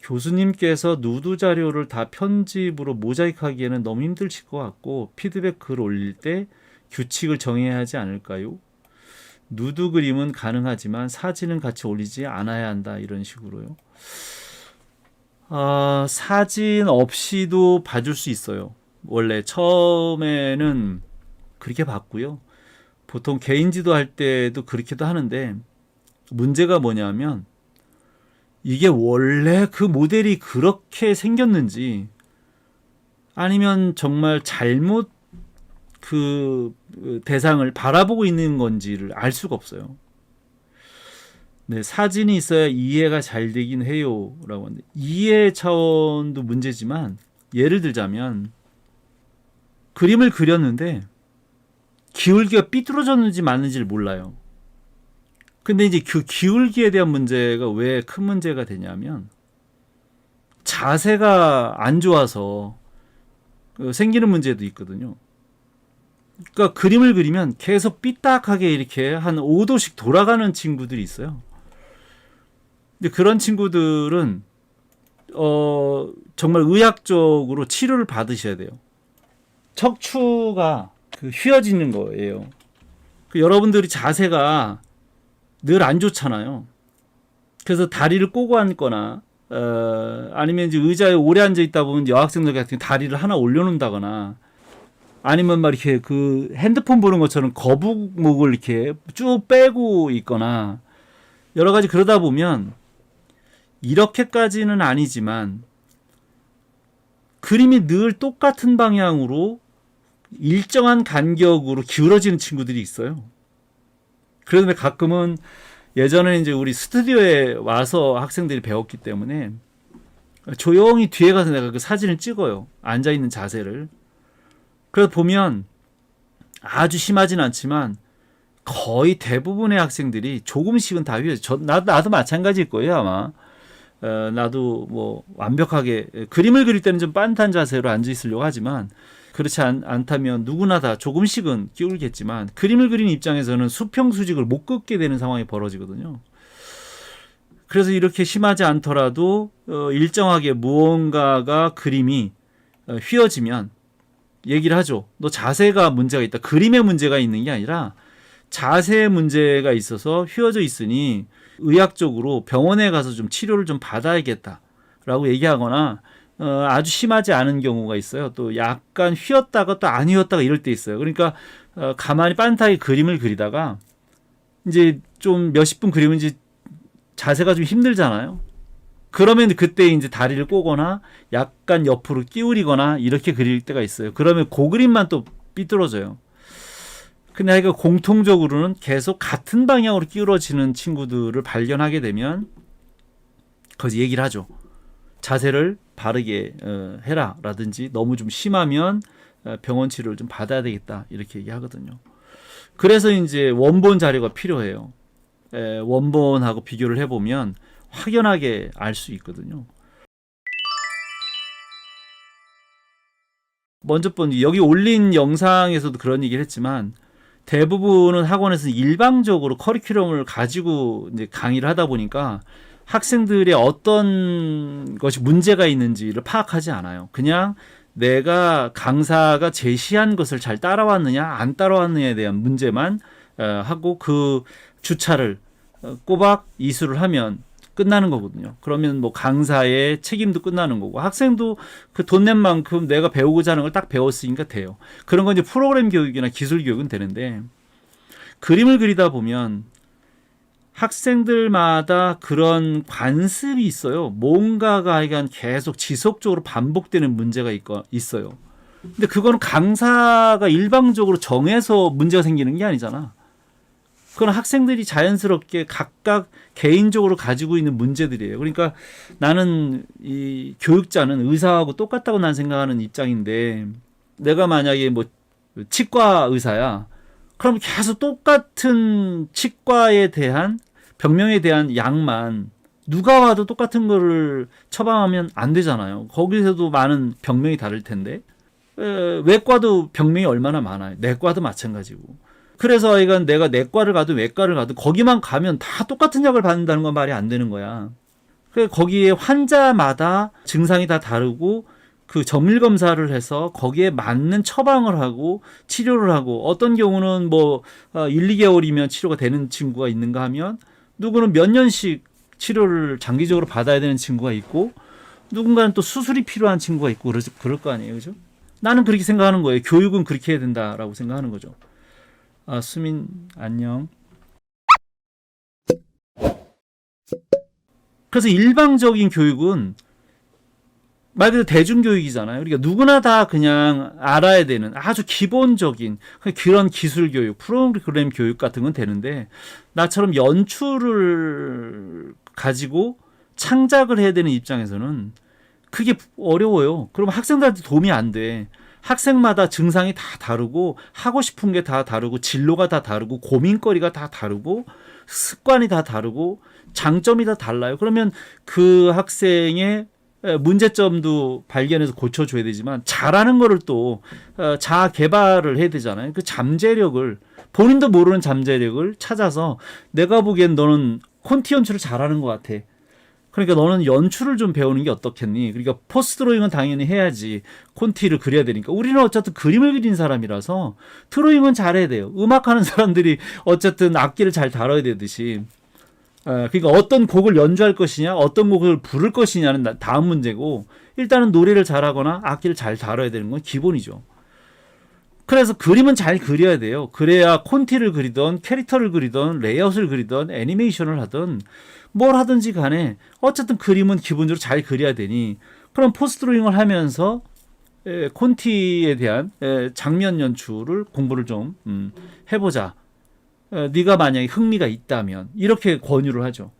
교수님께서 누드 자료를 다 편집으로 모자이크하기에는 너무 힘드실 것 같고 피드백 글 올릴 때 규칙을 정해야 하지 않을까요? 누드 그림은 가능하지만 사진은 같이 올리지 않아야 한다. 이런 식으로요. 사진 없이도 봐줄 수 있어요. 원래 처음에는 그렇게 봤고요. 보통 개인 지도할 때도 그렇게도 하는데 문제가 뭐냐면 이게 원래 그 모델이 그렇게 생겼는지 아니면 정말 잘못 그 대상을 바라보고 있는 건지를 알 수가 없어요. 네, 사진이 있어야 이해가 잘 되긴 해요 라고 하는데 이해 차원도 문제지만 예를 들자면 그림을 그렸는데 기울기가 삐뚤어졌는지 맞는지를 몰라요. 근데 이제 그 기울기에 대한 문제가 왜 큰 문제가 되냐면 자세가 안 좋아서 생기는 문제도 있거든요. 그러니까 그림을 그리면 계속 삐딱하게 이렇게 한 5도씩 돌아가는 친구들이 있어요. 근데 그런 친구들은 정말 의학적으로 치료를 받으셔야 돼요. 척추가 휘어지는 거예요. 여러분들이 자세가 늘 안 좋잖아요. 그래서 다리를 꼬고 앉거나 아니면 이제 의자에 오래 앉아 있다 보면 여학생들 같은 경우 다리를 하나 올려놓는다거나 아니면 막 이렇게 그 핸드폰 보는 것처럼 거북목을 이렇게 쭉 빼고 있거나 여러 가지 그러다 보면 이렇게까지는 아니지만 그림이 늘 똑같은 방향으로 일정한 간격으로 기울어지는 친구들이 있어요. 그런데 가끔은 예전에 이제 우리 스튜디오에 와서 학생들이 배웠기 때문에 조용히 뒤에 가서 내가 그 사진을 찍어요. 앉아있는 자세를. 그래서 보면 아주 심하진 않지만 거의 대부분의 학생들이 조금씩은 다 휘어져. 나도 마찬가지일 거예요, 아마. 나도 뭐 완벽하게 그림을 그릴 때는 좀 빤탄 자세로 앉아 있으려고 하지만 그렇지 않다면 누구나 다 조금씩은 끼울겠지만 그림을 그리는 입장에서는 수평수직을 못 긋게 되는 상황이 벌어지거든요. 그래서 이렇게 심하지 않더라도 일정하게 무언가가 그림이 휘어지면 얘기를 하죠. 너 자세가 문제가 있다. 그림에 문제가 있는 게 아니라 자세에 문제가 있어서 휘어져 있으니 의학적으로 병원에 가서 좀 치료를 좀 받아야겠다라고 얘기하거나 아주 심하지 않은 경우가 있어요. 또 약간 휘었다가 또 안 휘었다가 이럴 때 있어요. 그러니까 가만히 빤타하게 그림을 그리다가 이제 좀 몇십 분 그리면 이제 자세가 좀 힘들잖아요. 그러면 그때 이제 다리를 꼬거나 약간 옆으로 끼우리거나 이렇게 그릴 때가 있어요. 그러면 그 그림만 또 삐뚤어져요. 근데 하여간 공통적으로는 계속 같은 방향으로 끼우러지는 친구들을 발견하게 되면 거기서 얘기를 하죠. 자세를 바르게 해라 라든지 너무 좀 심하면 병원 치료를 좀 받아야 되겠다 이렇게 얘기하거든요. 그래서 이제 원본 자료가 필요해요. 원본하고 비교를 해보면 확연하게 알 수 있거든요. 먼저 본 여기 올린 영상에서도 그런 얘기를 했지만 대부분은 학원에서는 일방적으로 커리큘럼을 가지고 이제 강의를 하다 보니까 학생들의 어떤 것이 문제가 있는지를 파악하지 않아요. 그냥 내가 강사가 제시한 것을 잘 따라왔느냐 안 따라왔느냐에 대한 문제만 하고 그 주차를 꼬박 이수를 하면 끝나는 거거든요. 그러면 뭐 강사의 책임도 끝나는 거고 학생도 그 돈 낸 만큼 내가 배우고자 하는 걸 딱 배웠으니까 돼요. 그런 건 이제 프로그램 교육이나 기술 교육은 되는데 그림을 그리다 보면 학생들마다 그런 관습이 있어요. 뭔가가 하여간 계속 지속적으로 반복되는 문제가 있어요. 근데 그거는 강사가 일방적으로 정해서 문제가 생기는 게 아니잖아. 그건 학생들이 자연스럽게 각각 개인적으로 가지고 있는 문제들이에요. 그러니까 나는 이 교육자는 의사하고 똑같다고 난 생각하는 입장인데 내가 만약에 뭐 치과 의사야. 그럼 계속 똑같은 치과에 대한 병명에 대한 약만 누가 와도 똑같은 거를 처방하면 안 되잖아요. 거기서도 많은 병명이 다를 텐데 외과도 병명이 얼마나 많아요. 내과도 마찬가지고. 그래서 이건 내가 내과를 가든 외과를 가든 거기만 가면 다 똑같은 약을 받는다는 건 말이 안 되는 거야. 거기에 환자마다 증상이 다 다르고 그 정밀 검사를 해서 거기에 맞는 처방을 하고 치료를 하고 어떤 경우는 뭐 1, 2개월이면 치료가 되는 친구가 있는가 하면 누구는 몇 년씩 치료를 장기적으로 받아야 되는 친구가 있고 누군가는 또 수술이 필요한 친구가 있고 그럴 거 아니에요. 그죠? 나는 그렇게 생각하는 거예요. 교육은 그렇게 해야 된다라고 생각하는 거죠. 수민 안녕. 그래서 일방적인 교육은 말 그대로 대중교육이잖아요. 그러니까 누구나 다 그냥 알아야 되는 아주 기본적인 그런 기술 교육, 프로그램 교육 같은 건 되는데 나처럼 연출을 가지고 창작을 해야 되는 입장에서는 그게 어려워요. 그럼 학생들한테 도움이 안 돼. 학생마다 증상이 다 다르고 하고 싶은 게 다 다르고 진로가 다 다르고 고민거리가 다 다르고 습관이 다 다르고 장점이 다 달라요. 그러면 그 학생의 문제점도 발견해서 고쳐줘야 되지만 잘하는 거를 또 자아 개발을 해야 되잖아요. 그 잠재력을 본인도 모르는 잠재력을 찾아서 내가 보기엔 너는 콘티 연출을 잘하는 것 같아. 그러니까 너는 연출을 좀 배우는 게 어떻겠니? 그러니까 포스트 드로잉은 당연히 해야지. 콘티를 그려야 되니까. 우리는 어쨌든 그림을 그린 사람이라서 드로잉은 잘해야 돼요. 음악하는 사람들이 어쨌든 악기를 잘 다뤄야 되듯이. 그러니까 어떤 곡을 연주할 것이냐, 어떤 곡을 부를 것이냐는 다음 문제고 일단은 노래를 잘하거나 악기를 잘 다뤄야 되는 건 기본이죠. 그래서 그림은 잘 그려야 돼요. 그래야 콘티를 그리던 캐릭터를 그리던 레이아웃을 그리던 애니메이션을 하든 뭘 하든지 간에 어쨌든 그림은 기본적으로 잘 그려야 되니 그럼 포스트 드로잉을 하면서 콘티에 대한 장면 연출을 공부를 좀 해보자. 네가 만약에 흥미가 있다면 이렇게 권유를 하죠.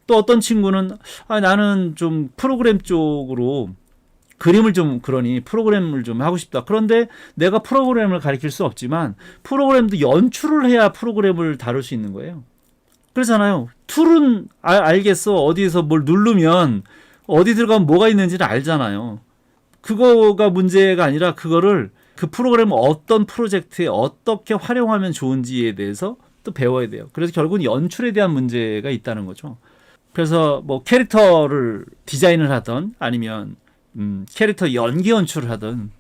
또 어떤 친구는 나는 좀 프로그램 쪽으로 그림을 좀 그러니 프로그램을 좀 하고 싶다. 그런데 내가 프로그램을 가르칠 수 없지만 프로그램도 연출을 해야 프로그램을 다룰 수 있는 거예요. 그렇잖아요. 툴은 알겠어. 어디에서 뭘 누르면 어디 들어가면 뭐가 있는지는 알잖아요. 그거가 문제가 아니라 그거를 그 프로그램을 어떤 프로젝트에 어떻게 활용하면 좋은지에 대해서 또 배워야 돼요. 그래서 결국은 연출에 대한 문제가 있다는 거죠. 그래서 뭐 캐릭터를 디자인을 하던 아니면 캐릭터 연기 연출을 하든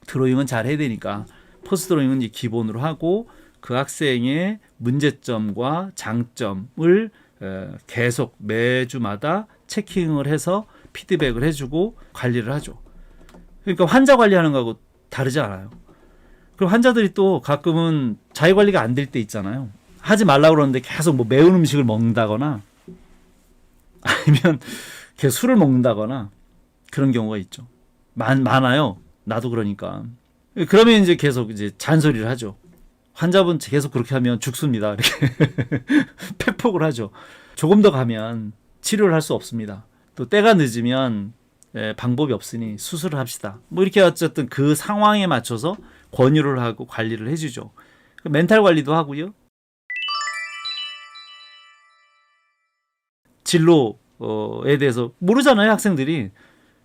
드로잉은 잘 해야 되니까 포스트 드로잉은 이제 기본으로 하고 그 학생의 문제점과 장점을 계속 매주마다 체킹을 해서 피드백을 해주고 관리를 하죠. 그러니까 환자 관리하는 거하고 다르지 않아요. 그리고 환자들이 또 가끔은 자기 관리가 안 될 때 있잖아요. 하지 말라고 그러는데 계속 뭐 매운 음식을 먹는다거나 아니면 계속 술을 먹는다거나 그런 경우가 있죠. 많아요. 나도 그러니까. 그러면 이제 계속 이제 잔소리를 하죠. 환자분 계속 그렇게 하면 죽습니다. 이렇게 팩폭을 하죠. 조금 더 가면 치료를 할 수 없습니다. 또 때가 늦으면 방법이 없으니 수술을 합시다. 뭐 이렇게 어쨌든 그 상황에 맞춰서 권유를 하고 관리를 해주죠. 멘탈 관리도 하고요. 진로에 대해서 모르잖아요, 학생들이.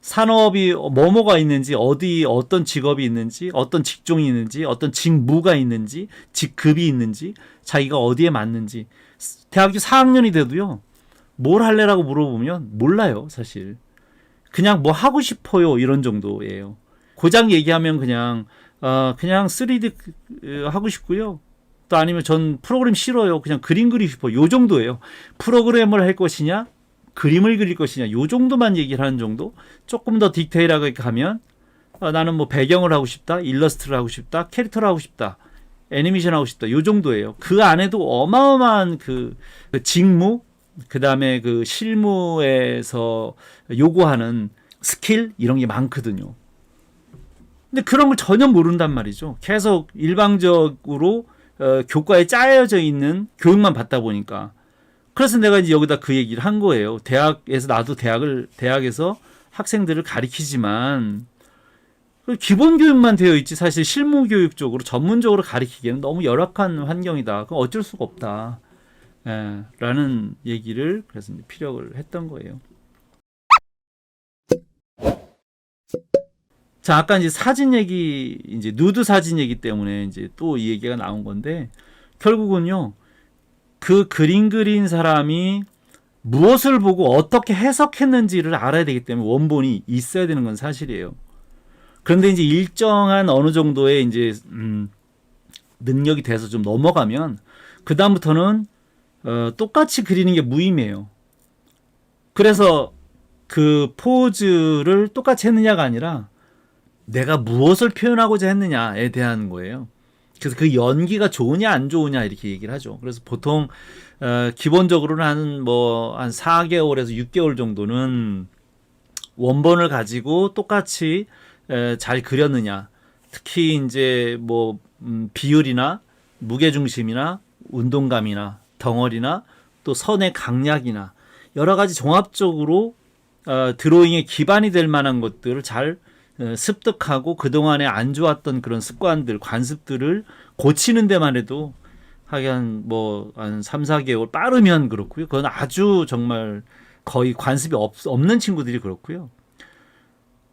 산업이 뭐가 있는지, 어떤 직업이 있는지, 어떤 직종이 있는지, 어떤 직무가 있는지, 직급이 있는지, 자기가 어디에 맞는지. 대학교 4학년이 돼도요, 뭘 할래라고 물어보면 몰라요, 사실. 그냥 뭐 하고 싶어요, 이런 정도예요. 고장 얘기하면 그냥 3D 하고 싶고요. 또 아니면 전 프로그램 싫어요. 그냥 그림 그리고 싶어요. 요 정도예요. 프로그램을 할 것이냐, 그림을 그릴 것이냐, 요 정도만 얘기를 하는 정도. 조금 더 디테일하게 가면 나는 뭐 배경을 하고 싶다, 일러스트를 하고 싶다, 캐릭터를 하고 싶다, 애니메이션 하고 싶다, 요 정도예요. 그 안에도 어마어마한 그 직무, 그 다음에 그 실무에서 요구하는 스킬 이런 게 많거든요. 근데 그런 걸 전혀 모른단 말이죠. 계속 일방적으로 교과에 짜여져 있는 교육만 받다 보니까. 그래서 내가 이제 여기다 그 얘기를 한 거예요. 대학에서 나도 대학에서 학생들을 가리키지만 기본 교육만 되어 있지 사실 실무 교육 쪽으로 전문적으로 가리키기에는 너무 열악한 환경이다. 그럼 어쩔 수가 없다. 라는 얘기를 그래서 이제 피력을 했던 거예요. 자, 아까 이제 사진 얘기, 이제 누드 사진 얘기 때문에 이제 또 이 얘기가 나온 건데 결국은요. 그 그림 그린 사람이 무엇을 보고 어떻게 해석했는지를 알아야 되기 때문에 원본이 있어야 되는 건 사실이에요. 그런데 이제 일정한 어느 정도의 이제 능력이 돼서 좀 넘어가면 그 다음부터는 똑같이 그리는 게 무의미해요. 그래서 그 포즈를 똑같이 했느냐가 아니라 내가 무엇을 표현하고자 했느냐에 대한 거예요. 그래서 그 연기가 좋으냐 안 좋으냐 이렇게 얘기를 하죠. 그래서 보통 기본적으로는 한 4개월에서 6개월 정도는 원본을 가지고 똑같이 잘 그렸느냐. 특히 이제 비율이나 무게중심이나 운동감이나 덩어리나 또 선의 강약이나 여러 가지 종합적으로 드로잉의 기반이 될 만한 것들을 잘 습득하고 그동안에 안 좋았던 그런 습관들, 관습들을 고치는 데만 해도 한 3, 4개월 빠르면 그렇고요. 그건 아주 정말 거의 관습이 없는 친구들이 그렇고요.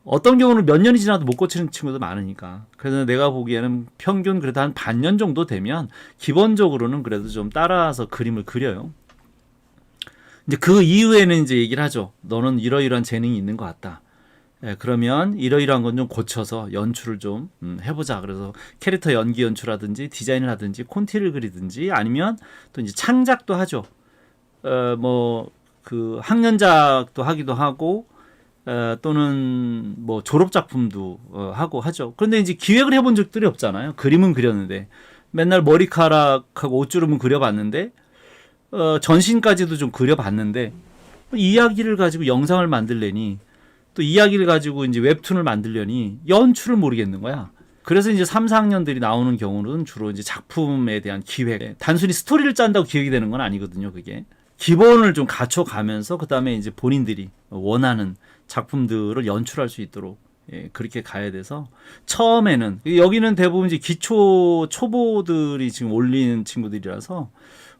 어떤 경우는 몇 년이 지나도 못 고치는 친구도 많으니까. 그래서 내가 보기에는 평균 그래도 한 반년 정도 되면 기본적으로는 그래도 좀 따라서 그림을 그려요. 이제 그 이후에는 이제 얘기를 하죠. 너는 이러이러한 재능이 있는 것 같다. 그러면 이러이러한 건 좀 고쳐서 연출을 좀 해보자. 그래서 캐릭터 연기 연출하든지 디자인을 하든지 콘티를 그리든지 아니면 또 이제 창작도 하죠. 그 학년작도 하기도 하고 또는 졸업 작품도 하고 하죠. 그런데 이제 기획을 해본 적들이 없잖아요. 그림은 그렸는데 맨날 머리카락하고 옷주름은 그려봤는데 전신까지도 좀 그려봤는데 이야기를 가지고 영상을 만들려니 또 이야기를 가지고 이제 웹툰을 만들려니 연출을 모르겠는 거야. 그래서 이제 3, 4학년들이 나오는 경우는 주로 이제 작품에 대한 기획. 단순히 스토리를 짠다고 기획이 되는 건 아니거든요, 그게. 기본을 좀 갖춰가면서 그다음에 이제 본인들이 원하는 작품들을 연출할 수 있도록 그렇게 가야 돼서 처음에는 여기는 대부분 이제 초보들이 지금 올리는 친구들이라서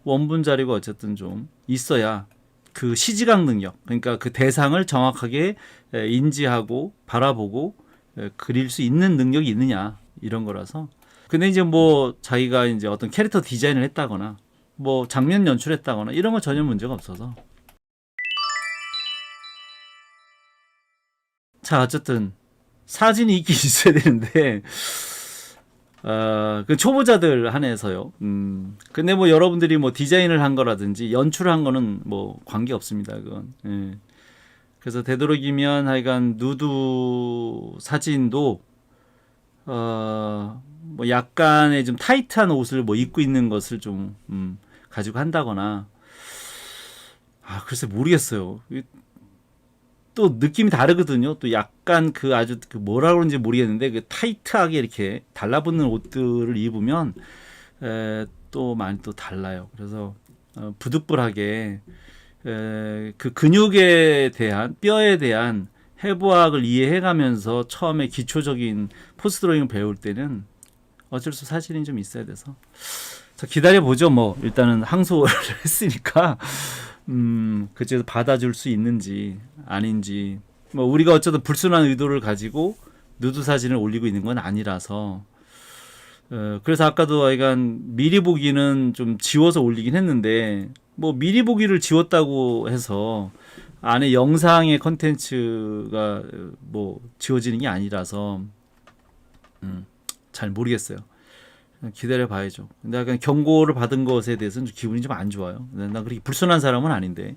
원본 자료가 어쨌든 좀 있어야 그 시지각 능력, 그러니까 그 대상을 정확하게 인지하고 바라보고 그릴 수 있는 능력이 있느냐 이런 거라서. 근데 이제 자기가 이제 어떤 캐릭터 디자인을 했다거나 장면 연출했다거나 이런 건 전혀 문제가 없어서. 자, 어쨌든 사진이 있긴 있어야 되는데 그 초보자들 한해서요. 근데 여러분들이 디자인을 한 거라든지 연출한 거는 관계 없습니다. 그건. 예. 그래서 되도록이면 하여간 누드 사진도 약간의 좀 타이트한 옷을 입고 있는 것을 좀 가지고 한다거나. 글쎄 모르겠어요. 또 느낌이 다르거든요. 또 약간 아주 뭐라 그런지 모르겠는데 그 타이트하게 이렇게 달라붙는 옷들을 입으면 또 많이 또 달라요. 그래서 부득불하게 그 근육에 대한 뼈에 대한 해부학을 이해해가면서 처음에 기초적인 포스 드로잉을 배울 때는 어쩔 수 사실이 좀 있어야 돼서 자, 기다려보죠. 일단은 항소를 했으니까 그쪽에서 받아줄 수 있는지 아닌지 우리가 어쨌든 불순한 의도를 가지고 누드 사진을 올리고 있는 건 아니라서 그래서 아까도 약간 미리 보기는 좀 지워서 올리긴 했는데 미리 보기를 지웠다고 해서 안에 영상의 컨텐츠가 지워지는 게 아니라서 잘 모르겠어요. 기다려 봐야죠. 근데 약간 경고를 받은 것에 대해서는 기분이 좀 안 좋아요. 난 그렇게 불순한 사람은 아닌데.